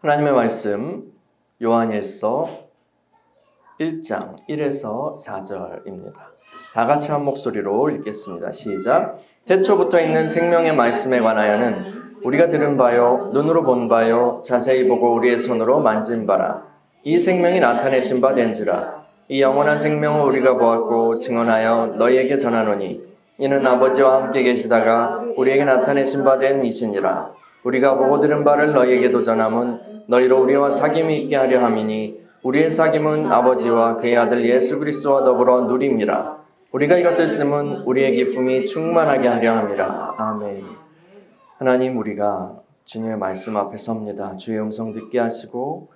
하나님의 말씀 요한일서 1장 1에서 4절입니다. 다 같이 한 목소리로 읽겠습니다. 시작. 태초부터 있는 생명의 말씀에 관하여는 우리가 들은 바요 눈으로 본 바요 자세히 보고 우리의 손으로 만진 바라. 이 생명이 나타내신 바 된지라. 이 영원한 생명을 우리가 보았고 증언하여 너희에게 전하노니 이는 아버지와 함께 계시다가 우리에게 나타내신 바 된 이시니라. 우리가 보고 들은 바를 너희에게도 전함은 너희로 우리와 사귐이 있게 하려 함이니 우리의 사귐은 아버지와 그의 아들 예수 그리스도와 더불어 누림이라. 우리가 이것을 쓰면 우리의 기쁨이 충만하게 하려 함이라. 아멘. 하나님, 우리가 주님의 말씀 앞에 섭니다. 주의 음성 듣게 하시고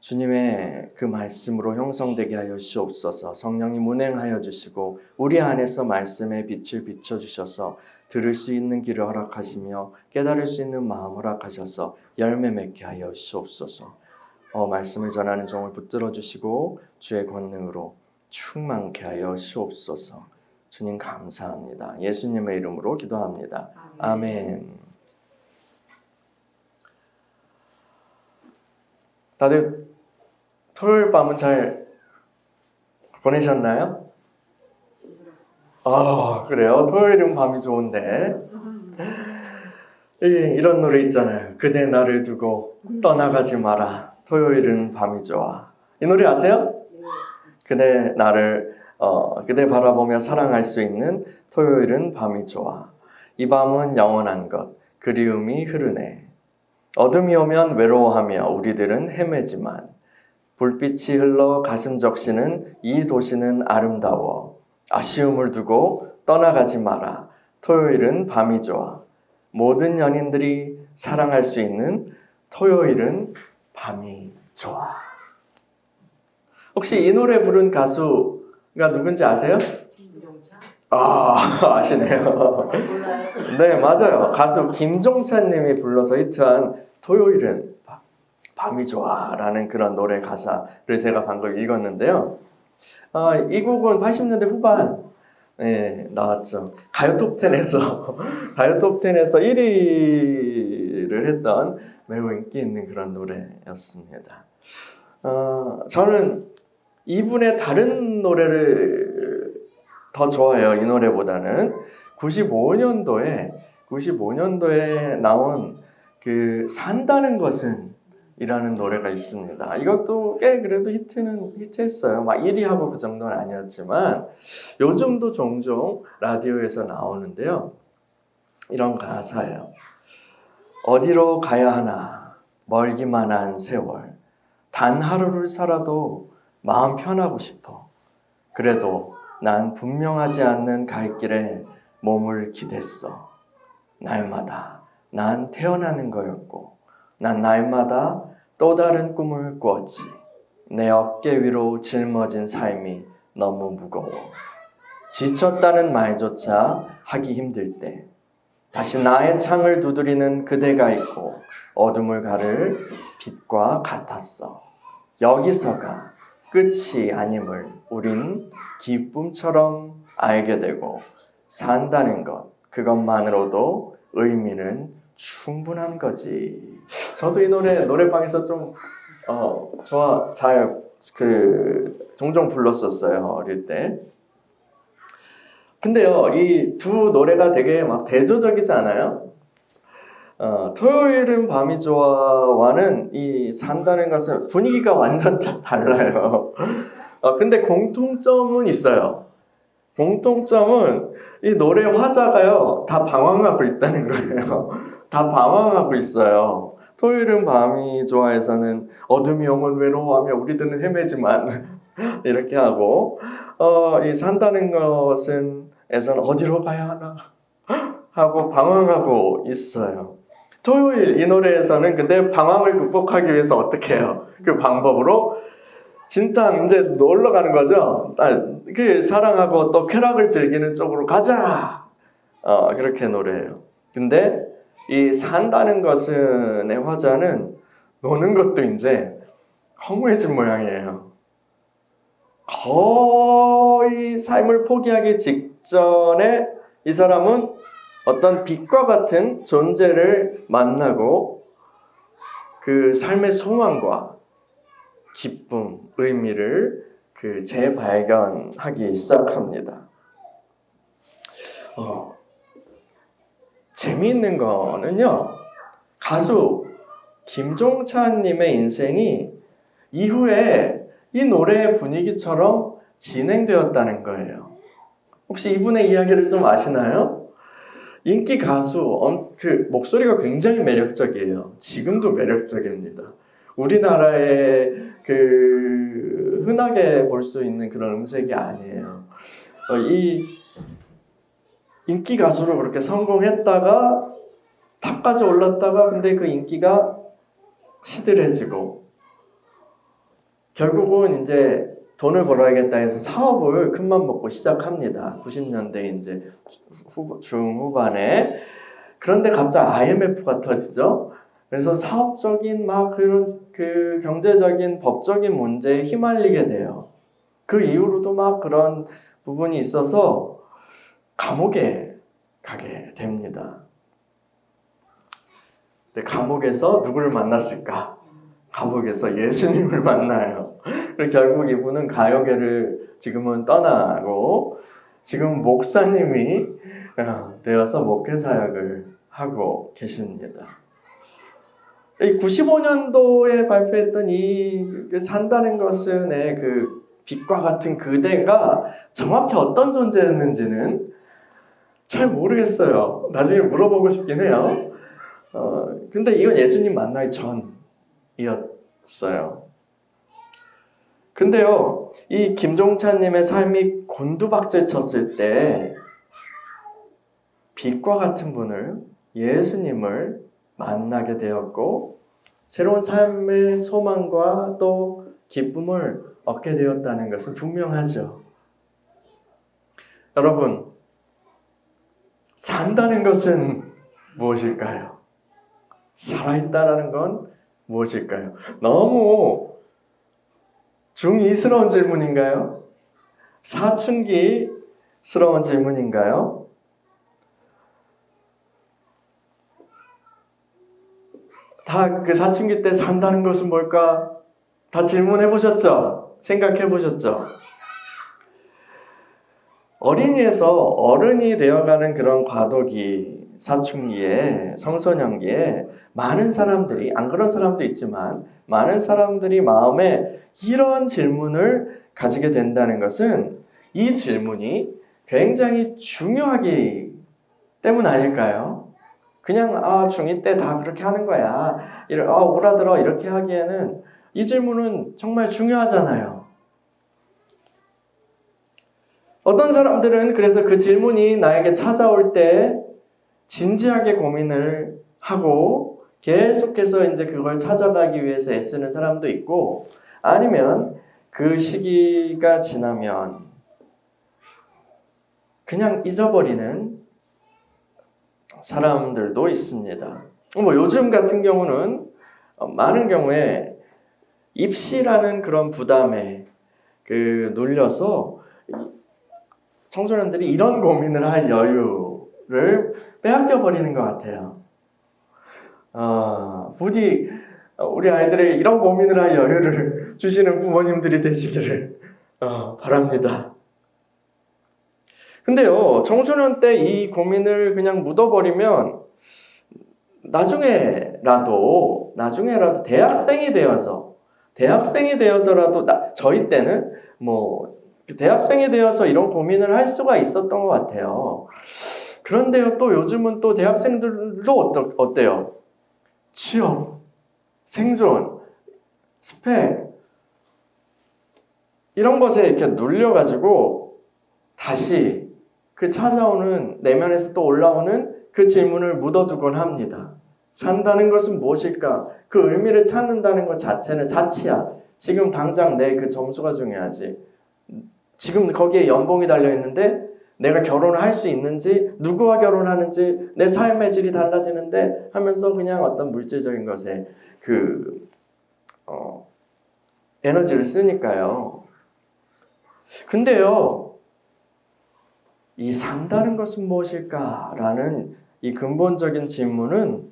주님의 그 말씀으로 형성되게 하여 주옵소서. 성령님 운행하여 주시고 우리 안에서 말씀의 빛을 비춰주셔서 들을 수 있는 길을 허락하시며 깨달을 수 있는 마음 허락하셔서 열매 맺게 하여 주옵소서. 말씀을 전하는 종을 붙들어 주시고 주의 권능으로 충만케 하여 주옵소서. 주님 감사합니다. 예수님의 이름으로 기도합니다. 아멘. 다들 토요일 밤은 잘 보내셨나요? 그래요? 토요일은 밤이 좋은데 이런 노래 있잖아요. 그대 나를 두고 떠나가지 마라. 토요일은 밤이 좋아. 이 노래 아세요? 그대 나를 그대 바라보며 사랑할 수 있는 토요일은 밤이 좋아. 이 밤은 영원한 것 그리움이 흐르네. 어둠이 오면 외로워하며 우리들은 헤매지만 불빛이 흘러 가슴 적시는 이 도시는 아름다워. 아쉬움을 두고 떠나가지 마라. 토요일은 밤이 좋아. 모든 연인들이 사랑할 수 있는 토요일은 밤이 좋아. 혹시 이 노래 부른 가수가 누군지 아세요? 김종찬? 아시네요. 네, 맞아요. 가수 김종찬 님이 불러서 히트한 토요일은 밤이 좋아 라는 그런 노래 가사를 제가 방금 읽었는데요. 이 곡은 80년대 후반 나왔죠. 가요톱10에서 1위를 했던 매우 인기 있는 그런 노래였습니다. 저는 이분의 다른 노래를 더 좋아해요. 이 노래보다는 95년도에 나온 그 산다는 것은 이라는 노래가 있습니다. 이것도 꽤 그래도 히트했어요. 막 1위 하고 그 정도는 아니었지만 요즘도 종종 라디오에서 나오는데요. 이런 가사예요. 어디로 가야 하나 멀기만 한 세월 단 하루를 살아도 마음 편하고 싶어. 그래도 난 분명하지 않는 갈 길에 몸을 기댔어. 날마다 난 태어나는 거였고 난 날마다 또 다른 꿈을 꾸었지. 내 어깨 위로 짊어진 삶이 너무 무거워. 지쳤다는 말조차 하기 힘들 때 다시 나의 창을 두드리는 그대가 있고 어둠을 가를 빛과 같았어. 여기서가 끝이 아님을 우린 기쁨처럼 알게 되고 산다는 것 그것만으로도 의미는 충분한 거지. 저도 이 노래방에서 좀 종종 불렀었어요. 어릴 때. 근데요, 이 두 노래가 되게 막 대조적이지 않아요? 토요일은 밤이 좋아와는 이 산다는 것은 분위기가 완전 달라요. 근데 공통점은 있어요. 공통점은 이 노래 화자가요, 다 방황하고 있다는 거예요. 다 방황하고 있어요. 토요일은 밤이 좋아해서는 어둠이 오면 외로워하며 우리들은 헤매지만 이렇게 하고 이 산다는 것은 에서는 어디로 가야 하나 하고 방황하고 있어요. 토요일 이 노래에서는 근데 방황을 극복하기 위해서 어떻게 해요? 그 방법으로 진탕 이제 놀러 가는 거죠. 그 사랑하고 또 쾌락을 즐기는 쪽으로 가자. 그렇게 노래해요. 근데 이 산다는 것은의 화자는 노는 것도 이제 허무해진 모양이에요. 거의 삶을 포기하기 직전에 이 사람은 어떤 빛과 같은 존재를 만나고 그 삶의 소망과 기쁨, 의미를 재발견하기 시작합니다. 재미있는 거는요, 가수 김종찬님의 인생이 이후에 이 노래의 분위기처럼 진행되었다는 거예요. 혹시 이분의 이야기를 좀 아시나요? 인기 가수, 그 목소리가 굉장히 매력적이에요. 지금도 매력적입니다. 우리나라에 그 흔하게 볼 수 있는 그런 음색이 아니에요. 이 인기 가수로 그렇게 성공했다가 탑까지 올랐다가 근데 그 인기가 시들해지고 결국은 이제 돈을 벌어야겠다 해서 사업을 큰맘 먹고 시작합니다. 90년대 이제 중후반에. 그런데 갑자기 IMF가 터지죠. 그래서 사업적인 막 그런 그 경제적인 법적인 문제에 휘말리게 돼요. 그 이후로도 막 그런 부분이 있어서 감옥에 가게 됩니다. 근데 감옥에서 누구를 만났을까? 감옥에서 예수님을 만나요. 그리고 결국 이분은 가요계를 지금은 떠나고 지금 목사님이 되어서 목회 사역을 하고 계십니다. 95년도에 발표했던 이 산다는 것은의 그 빛과 같은 그대가 정확히 어떤 존재였는지는 잘 모르겠어요. 나중에 물어보고 싶긴 해요. 근데 이건 예수님 만나기 전이었어요. 근데요, 이 김종찬님의 삶이 곤두박질 쳤을 때 빛과 같은 분을, 예수님을 만나게 되었고 새로운 삶의 소망과 또 기쁨을 얻게 되었다는 것은 분명하죠. 여러분, 산다는 것은 무엇일까요? 살아있다라는 건 무엇일까요? 너무 중2스러운 질문인가요? 사춘기스러운 질문인가요? 다 그 사춘기 때 산다는 것은 뭘까? 다 질문해 보셨죠? 생각해 보셨죠? 어린이에서 어른이 되어가는 그런 과도기, 사춘기에, 청소년기에 많은 사람들이, 안 그런 사람도 있지만 많은 사람들이 마음에 이런 질문을 가지게 된다는 것은 이 질문이 굉장히 중요하기 때문 아닐까요? 그냥 중2 때 다 그렇게 하는 거야. 오라들어 이렇게 하기에는 이 질문은 정말 중요하잖아요. 어떤 사람들은 그래서 그 질문이 나에게 찾아올 때 진지하게 고민을 하고 계속해서 이제 그걸 찾아가기 위해서 애쓰는 사람도 있고 아니면 그 시기가 지나면 그냥 잊어버리는 사람들도 있습니다. 요즘 같은 경우는 많은 경우에 입시라는 그런 부담에 눌려서 청소년들이 이런 고민을 할 여유를 빼앗겨 버리는 것 같아요. 부디 우리 아이들에게 이런 고민을 할 여유를 주시는 부모님들이 되시기를 바랍니다. 근데요, 청소년 때 이 고민을 그냥 묻어버리면 나중에라도 대학생이 되어서라도 저희 때는 대학생이 되어서 이런 고민을 할 수가 있었던 것 같아요. 그런데요, 또 요즘은 또 대학생들도 어때요? 취업, 생존, 스펙 이런 것에 이렇게 눌려가지고 다시 그 찾아오는 내면에서 또 올라오는 그 질문을 묻어두곤 합니다. 산다는 것은 무엇일까? 그 의미를 찾는다는 것 자체는 사치야. 지금 당장 내 그 점수가 중요하지. 지금 거기에 연봉이 달려있는데 내가 결혼을 할 수 있는지, 누구와 결혼하는지, 내 삶의 질이 달라지는데 하면서 그냥 어떤 물질적인 것에 에너지를 쓰니까요. 근데요, 이 산다는 것은 무엇일까라는 이 근본적인 질문은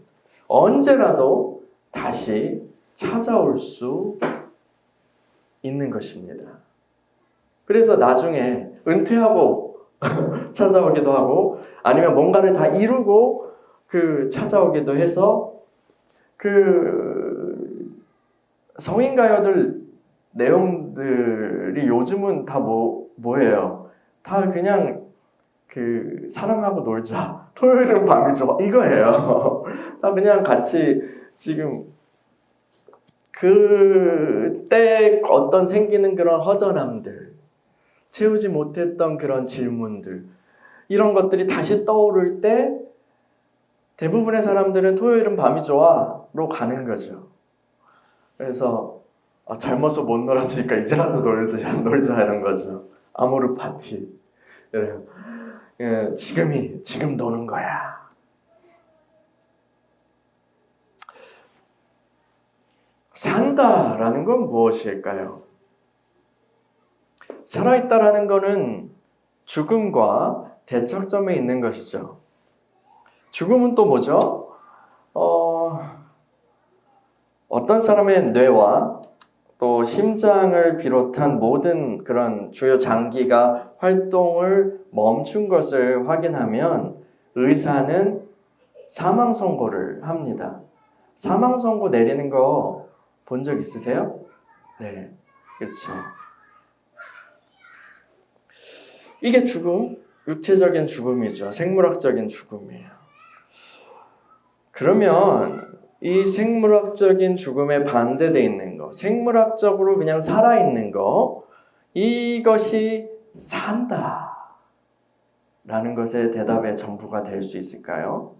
언제라도 다시 찾아올 수 있는 것입니다. 그래서 나중에 은퇴하고 찾아오기도 하고 아니면 뭔가를 다 이루고 찾아오기도 해서 성인가요들 내용들이 요즘은 다 뭐예요? 다 그냥 사랑하고 놀자. 토요일은 밤이 좋아. 이거예요. 다 그냥 같이 지금 그때 어떤 생기는 그런 허전함들, 채우지 못했던 그런 질문들, 이런 것들이 다시 떠오를 때 대부분의 사람들은 토요일은 밤이 좋아로 가는 거죠. 그래서 젊어서 못 놀았으니까 이제라도 놀자 이런 거죠. 아모르 파티. 지금 노는 거야. 산다라는 건 무엇일까요? 살아있다라는 것은 죽음과 대척점에 있는 것이죠. 죽음은 또 뭐죠? 어떤 사람의 뇌와 또 심장을 비롯한 모든 그런 주요 장기가 활동을 멈춘 것을 확인하면 의사는 사망 선고를 합니다. 사망 선고 내리는 거 본 적 있으세요? 네, 그렇죠. 이게 죽음, 육체적인 죽음이죠. 생물학적인 죽음이에요. 그러면 이 생물학적인 죽음에 반대되어 있는 거, 생물학적으로 그냥 살아있는 거, 이것이 산다 라는 것의 대답의 전부가 될 수 있을까요?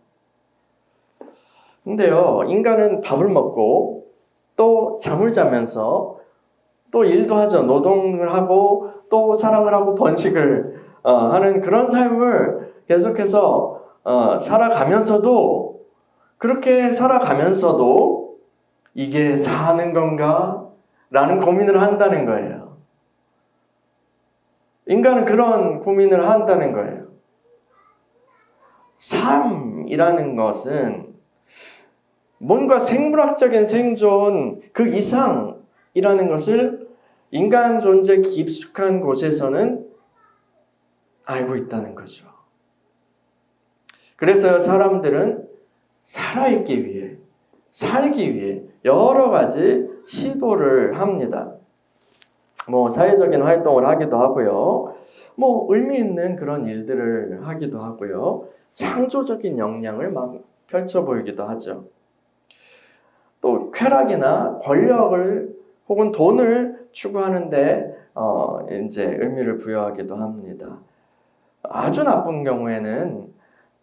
근데요, 인간은 밥을 먹고 또 잠을 자면서 또 일도 하죠. 노동을 하고 또 사랑을 하고 번식을 하는 그런 삶을 계속해서 살아가면서도 그렇게 살아가면서도 이게 사는 건가? 라는 고민을 한다는 거예요. 인간은 그런 고민을 한다는 거예요. 삶이라는 것은 뭔가 생물학적인 생존 그 이상이라는 것을 인간 존재 깊숙한 곳에서는 알고 있다는 거죠. 그래서 사람들은 살아있기 위해, 살기 위해 여러 가지 시도를 합니다. 사회적인 활동을 하기도 하고요. 의미 있는 그런 일들을 하기도 하고요. 창조적인 역량을 막 펼쳐 보이기도 하죠. 또 쾌락이나 권력을 혹은 돈을 추구하는데 이제 의미를 부여하기도 합니다. 아주 나쁜 경우에는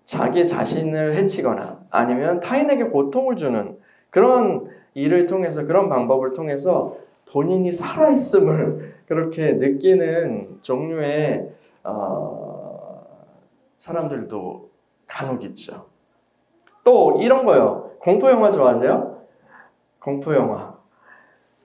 자기 자신을 해치거나 아니면 타인에게 고통을 주는 그런 일을 통해서 그런 방법을 통해서 본인이 살아있음을 그렇게 느끼는 종류의 사람들도 간혹 있죠. 또 이런 거요. 공포영화 좋아하세요? 공포영화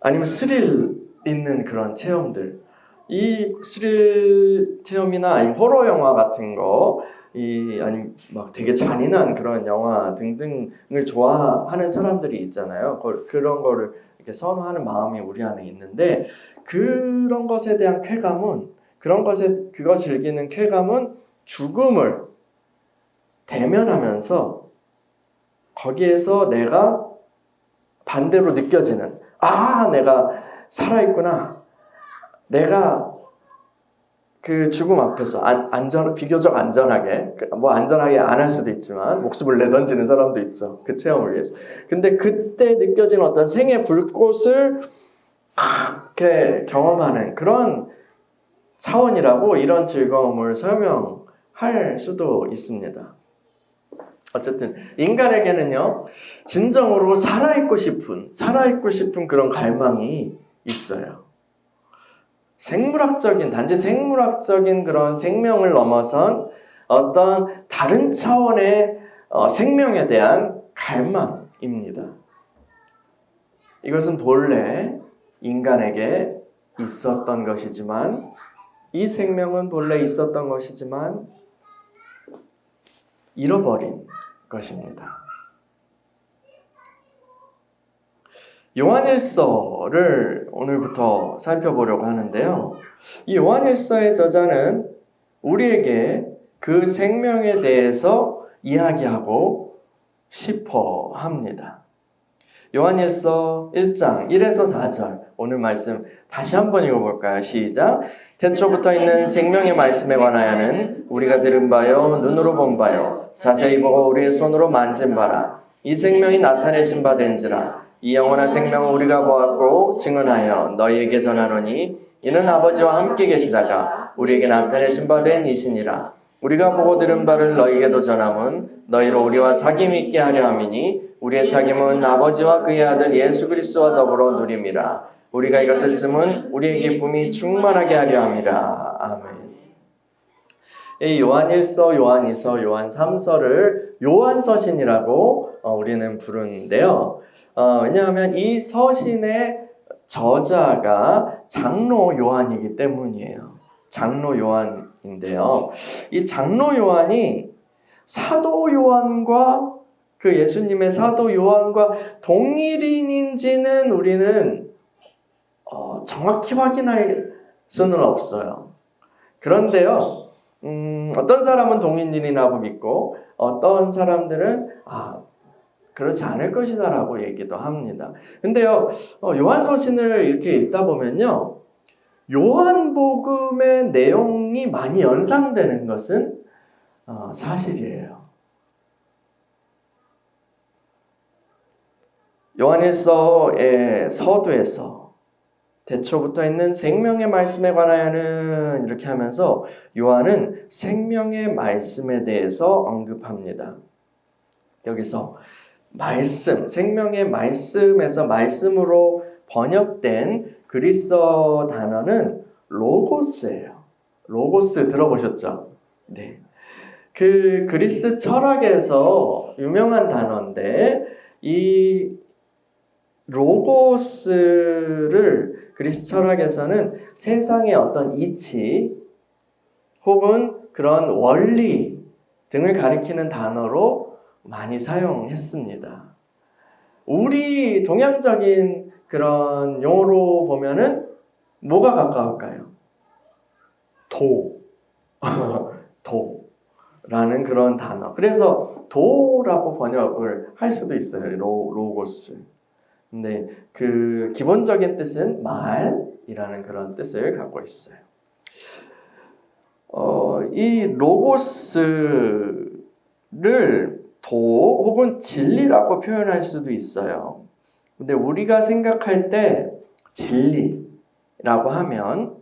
아니면 스릴 있는 그런 체험들, 이 스릴 체험이나 아니면 호러 영화 같은 거, 아니면 막 되게 잔인한 그런 영화 등등을 좋아하는 사람들이 있잖아요. 그런 거를 이렇게 선호하는 마음이 우리 안에 있는데 그런 것에 대한 쾌감은 그거 즐기는 쾌감은 죽음을 대면하면서 거기에서 내가 반대로 느껴지는 내가 살아있구나. 내가 그 죽음 앞에서 비교적 안전하게 안전하게 안 할 수도 있지만 목숨을 내던지는 사람도 있죠. 그 체험을 위해서. 근데 그때 느껴지는 어떤 생의 불꽃을 이렇게 경험하는 그런 차원이라고 이런 즐거움을 설명할 수도 있습니다. 어쨌든 인간에게는요 진정으로 살아있고 싶은 그런 갈망이 있어요. 단지 생물학적인 그런 생명을 넘어선 어떤 다른 차원의 생명에 대한 갈망입니다. 이것은 본래 인간에게 있었던 것이지만 이 생명은 본래 있었던 것이지만 잃어버린 것입니다. 요한일서를 오늘부터 살펴보려고 하는데요. 이 요한일서의 저자는 우리에게 그 생명에 대해서 이야기하고 싶어 합니다. 요한일서 1장 1에서 4절 오늘 말씀 다시 한번 읽어볼까요? 시작! 태초부터 있는 생명의 말씀에 관하여는 우리가 들은 바요 눈으로 본 바요 자세히 보고 우리의 손으로 만진 바라 이 생명이 나타내신 바 된지라 이 영원한 생명을 우리가 보았고 증언하여 너희에게 전하노니 이는 아버지와 함께 계시다가 우리에게 나타내신 바 된 이시니라. 우리가 보고 들은 바를 너희에게도 전함은 너희로 우리와 사귐이 있게 하려 함이니 우리의 사귐은 아버지와 그의 아들 예수 그리스도와 더불어 누림이라. 우리가 이것을 쓰면 우리의 기쁨이 충만하게 하려 함이라. 아멘. 이 요한일서, 요한이서, 요한 3서를 요한서신이라고 우리는 부르는데요. 왜냐하면 이 서신의 저자가 장로 요한이기 때문이에요. 장로 요한인데요. 이 장로 요한이 사도 요한과 그 예수님의 사도 요한과 동일인인지는 우리는 정확히 확인할 수는 없어요. 그런데요. 어떤 사람은 동일인이라고 믿고 어떤 사람들은 그렇지 않을 것이다 라고 얘기도 합니다. 근데요, 요한서신을 이렇게 읽다 보면요, 요한복음의 내용이 많이 연상되는 것은 사실이에요. 요한일서의 서두에서 태초부터 있는 생명의 말씀에 관하여는 이렇게 하면서 요한은 생명의 말씀에 대해서 언급합니다. 여기서 말씀, 생명의 말씀에서 말씀으로 번역된 그리스어 단어는 로고스예요. 로고스 들어보셨죠? 네. 그 그리스 철학에서 유명한 단어인데 이 로고스를 그리스 철학에서는 세상의 어떤 이치 혹은 그런 원리 등을 가리키는 단어로 많이 사용했습니다. 우리 동양적인 그런 용어로 보면은 뭐가 가까울까요? 도라는 그런 단어. 그래서 도라고 번역을 할 수도 있어요. 로고스. 근데 그 기본적인 뜻은 말이라는 그런 뜻을 갖고 있어요. 이 로고스를 도 혹은 진리라고 표현할 수도 있어요. 근데 우리가 생각할 때 진리라고 하면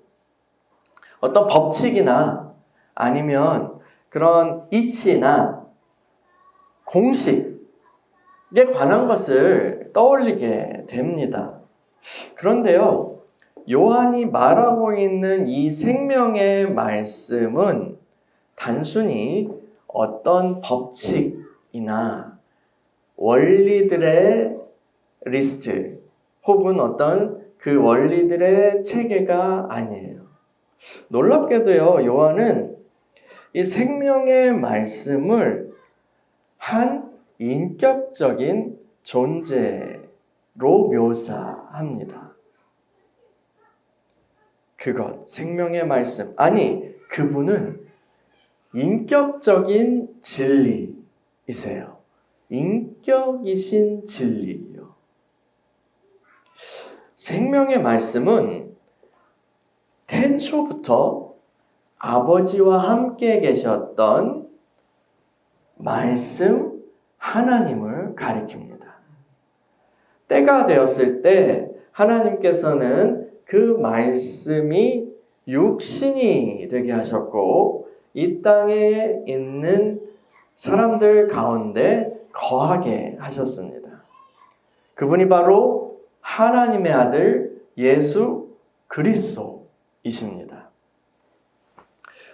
어떤 법칙이나 아니면 그런 이치나 공식에 관한 것을 떠올리게 됩니다. 그런데요, 요한이 말하고 있는 이 생명의 말씀은 단순히 어떤 법칙이나 원리들의 리스트 혹은 어떤 그 원리들의 체계가 아니에요. 놀랍게도요, 요한은 이 생명의 말씀을 한 인격적인 존재로 묘사합니다. 그것, 생명의 말씀. 아니, 그분은 인격적인 진리이세요. 인격이신 진리요. 생명의 말씀은 태초부터 아버지와 함께 계셨던 말씀 하나님을 가리킵니다. 때가 되었을 때 하나님께서는 그 말씀이 육신이 되게 하셨고 이 땅에 있는 사람들 가운데 거하게 하셨습니다. 그분이 바로 하나님의 아들 예수 그리스도이십니다.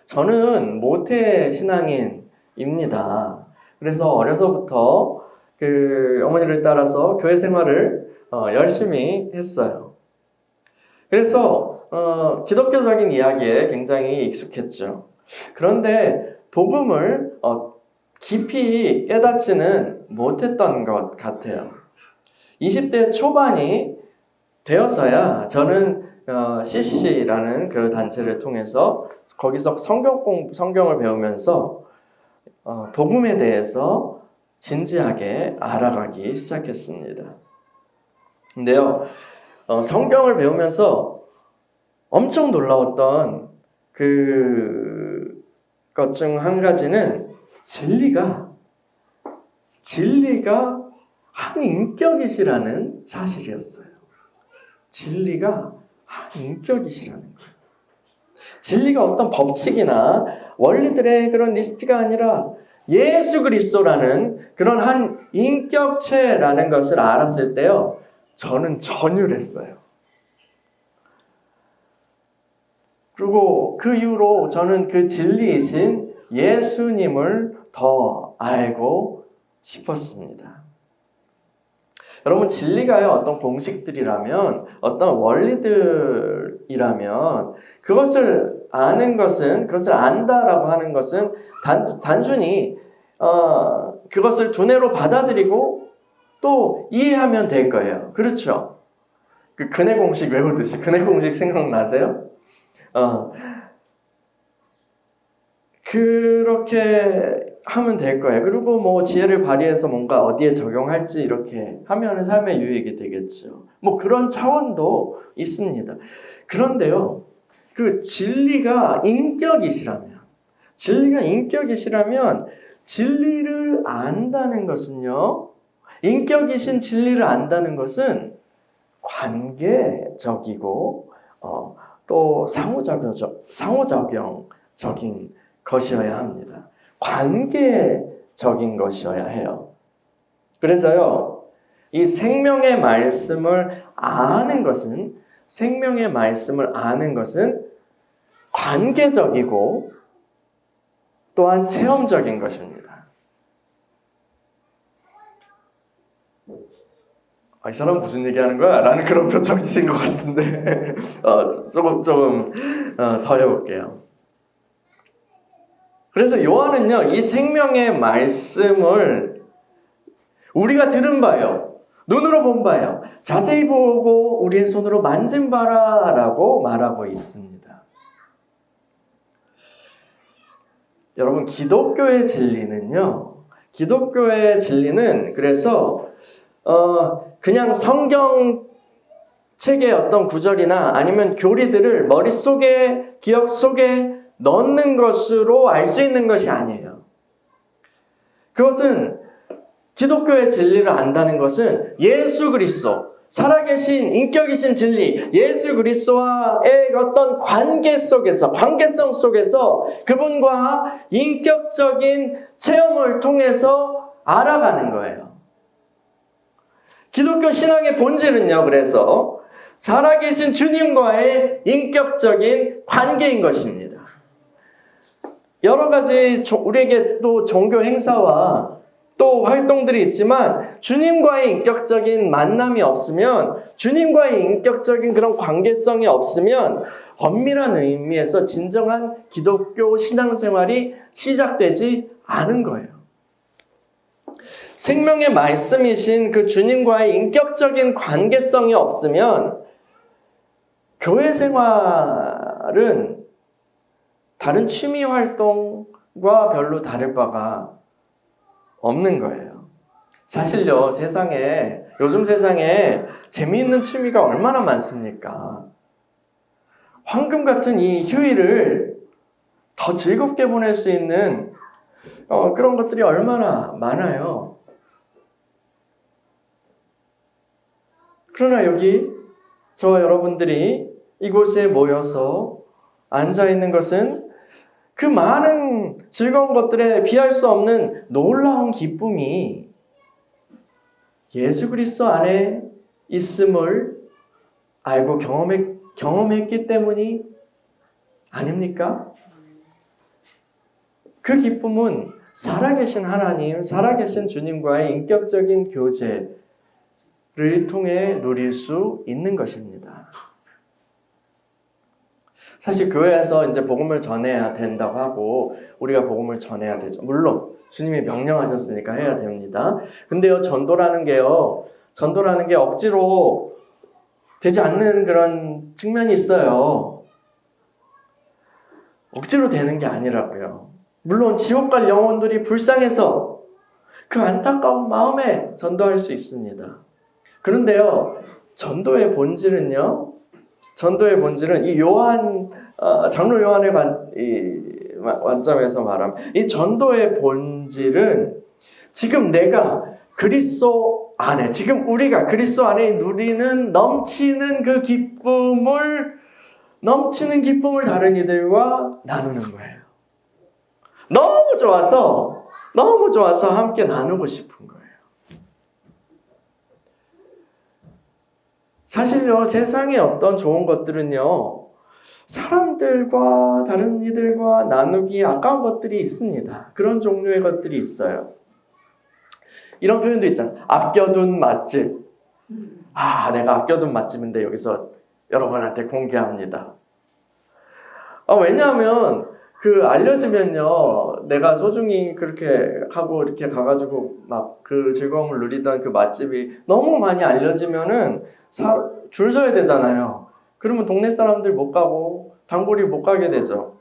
저는 모태 신앙인입니다. 그래서 어려서부터 그 어머니를 따라서 교회 생활을 열심히 했어요. 그래서 기독교적인 이야기에 굉장히 익숙했죠. 그런데 복음을 깊이 깨닫지는 못했던 것 같아요. 20대 초반이 되어서야 저는 CC라는 그 단체를 통해서 거기서 성경을 배우면서 복음에 대해서 진지하게 알아가기 시작했습니다. 근데요, 성경을 배우면서 엄청 놀라웠던 것 중 한 가지는 진리가 한 인격이시라는 사실이었어요. 진리가 한 인격이시라는 거예요. 진리가 어떤 법칙이나 원리들의 그런 리스트가 아니라 예수 그리스도라는 그런 한 인격체라는 것을 알았을 때요, 저는 전율했어요. 그리고 그 이후로 저는 그 진리이신 예수님을 더 알고 싶었습니다. 여러분, 진리가요, 어떤 공식들이라면, 어떤 원리들이라면 그것을 아는 것은, 그것을 안다라고 하는 것은 단순히 그것을 두뇌로 받아들이고 또 이해하면 될 거예요. 그렇죠? 그 근해 공식 외우듯이 근해 공식 생각나세요? 그렇게 하면 될 거예요. 그리고 뭐 지혜를 발휘해서 뭔가 어디에 적용할지 이렇게 하면 삶의 유익이 되겠죠. 뭐 그런 차원도 있습니다. 그런데요, 그 진리가 인격이시라면 진리를 안다는 것은요, 인격이신 진리를 안다는 것은 관계적이고 또 상호작용적인 것이어야 합니다. 관계적인 것이어야 해요. 그래서요, 이 생명의 말씀을 아는 것은 관계적이고 또한 체험적인 것입니다. 이 사람 무슨 얘기하는 거야? 라는 그런 표정이신 것 같은데 조금 더 해볼게요. 그래서 요한은요, 이 생명의 말씀을 우리가 들은 바요, 눈으로 본 바요, 자세히 보고 우리의 손으로 만진 바라라고 말하고 있습니다. 여러분, 기독교의 진리는 그래서 그냥 성경 책의 어떤 구절이나 아니면 교리들을 머릿속에, 기억 속에 넣는 것으로 알 수 있는 것이 아니에요. 그것은, 기독교의 진리를 안다는 것은 예수 그리스도, 살아계신 인격이신 진리, 예수 그리스도와의 어떤 관계성 속에서 그분과 인격적인 체험을 통해서 알아가는 거예요. 기독교 신앙의 본질은요, 그래서 살아계신 주님과의 인격적인 관계인 것입니다. 여러 가지 우리에게 또 종교 행사와 또 활동들이 있지만 주님과의 인격적인 만남이 없으면, 주님과의 인격적인 그런 관계성이 없으면 엄밀한 의미에서 진정한 기독교 신앙생활이 시작되지 않은 거예요. 생명의 말씀이신 그 주님과의 인격적인 관계성이 없으면 교회 생활은 다른 취미 활동과 별로 다를 바가 없는 거예요. 사실요, 요즘 세상에 재미있는 취미가 얼마나 많습니까? 황금 같은 이 휴일을 더 즐겁게 보낼 수 있는 그런 것들이 얼마나 많아요. 그러나 여기 저와 여러분들이 이곳에 모여서 앉아있는 것은 그 많은 즐거운 것들에 비할 수 없는 놀라운 기쁨이 예수 그리스도 안에 있음을 알고 경험했기 때문이 아닙니까? 그 기쁨은 살아계신 하나님, 살아계신 주님과의 인격적인 교제를 통해 누릴 수 있는 것입니다. 사실 교회에서 이제 복음을 전해야 된다고 하고 우리가 복음을 전해야 되죠. 물론 주님이 명령하셨으니까 해야 됩니다. 근데요, 전도라는 게 억지로 되지 않는 그런 측면이 있어요. 억지로 되는 게 아니라고요. 물론 지옥 갈 영혼들이 불쌍해서 그 안타까운 마음에 전도할 수 있습니다. 그런데요, 전도의 본질은요, 전도의 본질은 이 장로 요한의 관점에서 말하면 이 전도의 본질은 지금 내가 그리스도 안에, 지금 우리가 그리스도 안에 누리는 넘치는 기쁨을 다른 이들과 나누는 거예요. 너무 좋아서 함께 나누고 싶은 거예요. 사실요, 세상의 어떤 좋은 것들은요, 사람들과 다른 이들과 나누기 아까운 것들이 있습니다. 그런 종류의 것들이 있어요. 이런 표현도 있잖아요. 아껴둔 맛집. 내가 아껴둔 맛집인데 여기서 여러분한테 공개합니다. 왜냐하면 알려지면요, 내가 소중히 그렇게 하고 이렇게 가가지고 막 그 즐거움을 누리던 그 맛집이 너무 많이 알려지면은 줄 서야 되잖아요. 그러면 동네 사람들 못 가고 단골이 못 가게 되죠.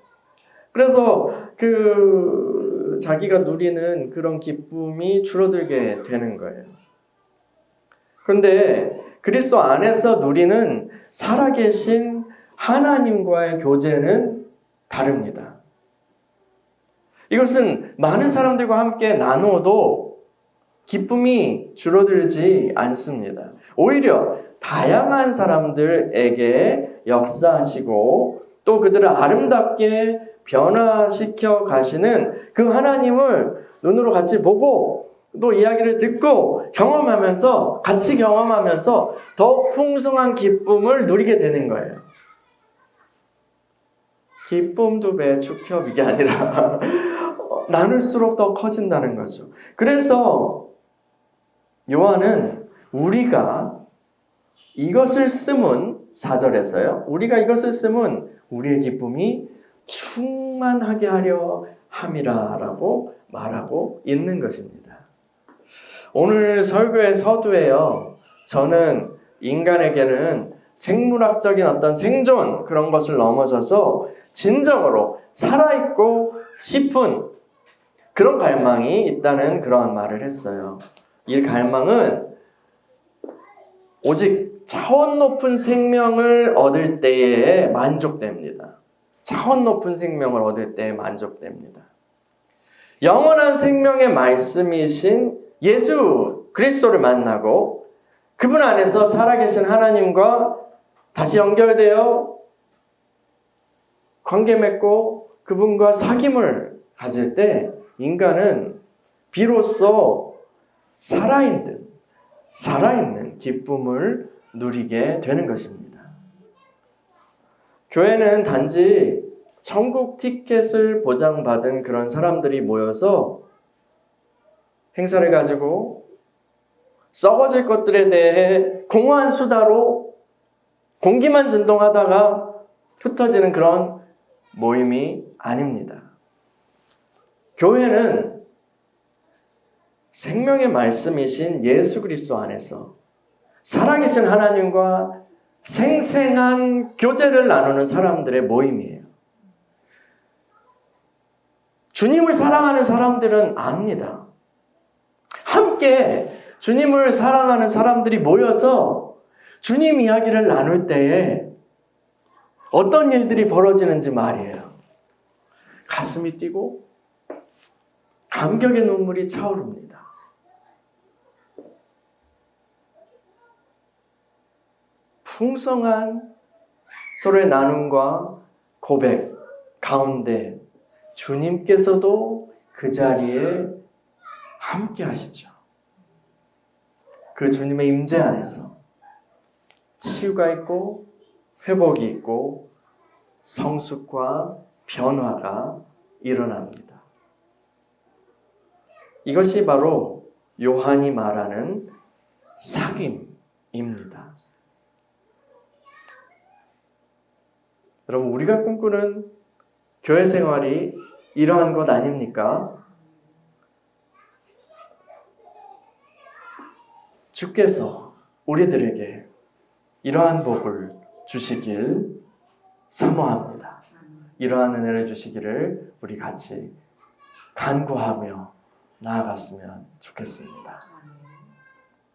그래서 자기가 누리는 그런 기쁨이 줄어들게 되는 거예요. 그런데 그리스도 안에서 누리는 살아계신 하나님과의 교제는 다릅니다. 이것은 많은 사람들과 함께 나누어도 기쁨이 줄어들지 않습니다. 오히려 다양한 사람들에게 역사하시고 또 그들을 아름답게 변화시켜 가시는 그 하나님을 눈으로 같이 보고 또 이야기를 듣고 같이 경험하면서 더 풍성한 기쁨을 누리게 되는 거예요. 기쁨 2배, 축협 이게 아니라 나눌수록 더 커진다는 거죠. 그래서 요한은 우리가 이것을 쓰면 4절에서요. 우리가 이것을 쓰면 우리의 기쁨이 충만하게 하려 함이라라고 말하고 있는 것입니다. 오늘 설교의 서두에요. 저는 인간에게는 생물학적인 어떤 생존 그런 것을 넘어서서 진정으로 살아있고 싶은 그런 갈망이 있다는 그런 말을 했어요. 이 갈망은 오직 차원 높은 생명을 얻을 때에 만족됩니다. 차원 높은 생명을 얻을 때에 만족됩니다. 영원한 생명의 말씀이신 예수 그리스도를 만나고 그분 안에서 살아계신 하나님과 다시 연결되어 관계 맺고 그분과 사귐을 가질 때 인간은 비로소 살아있는 기쁨을 누리게 되는 것입니다. 교회는 단지 천국 티켓을 보장받은 그런 사람들이 모여서 행사를 가지고 썩어질 것들에 대해 공허한 수다로 공기만 진동하다가 흩어지는 그런 모임이 아닙니다. 교회는 생명의 말씀이신 예수 그리스도 안에서 살아계신 하나님과 생생한 교제를 나누는 사람들의 모임이에요. 주님을 사랑하는 사람들은 압니다. 함께 주님을 사랑하는 사람들이 모여서 주님 이야기를 나눌 때에 어떤 일들이 벌어지는지 말이에요. 가슴이 뛰고 감격의 눈물이 차오릅니다. 풍성한 서로의 나눔과 고백 가운데 주님께서도 그 자리에 함께 하시죠. 그 주님의 임재 안에서 치유가 있고 회복이 있고 성숙과 변화가 일어납니다. 이것이 바로 요한이 말하는 사귐입니다. 여러분, 우리가 꿈꾸는 교회 생활이 이러한 것 아닙니까? 주께서 우리들에게 이러한 복을 주시길 사모합니다. 이러한 은혜를 주시기를 우리 같이 간구하며 나아갔으면 좋겠습니다.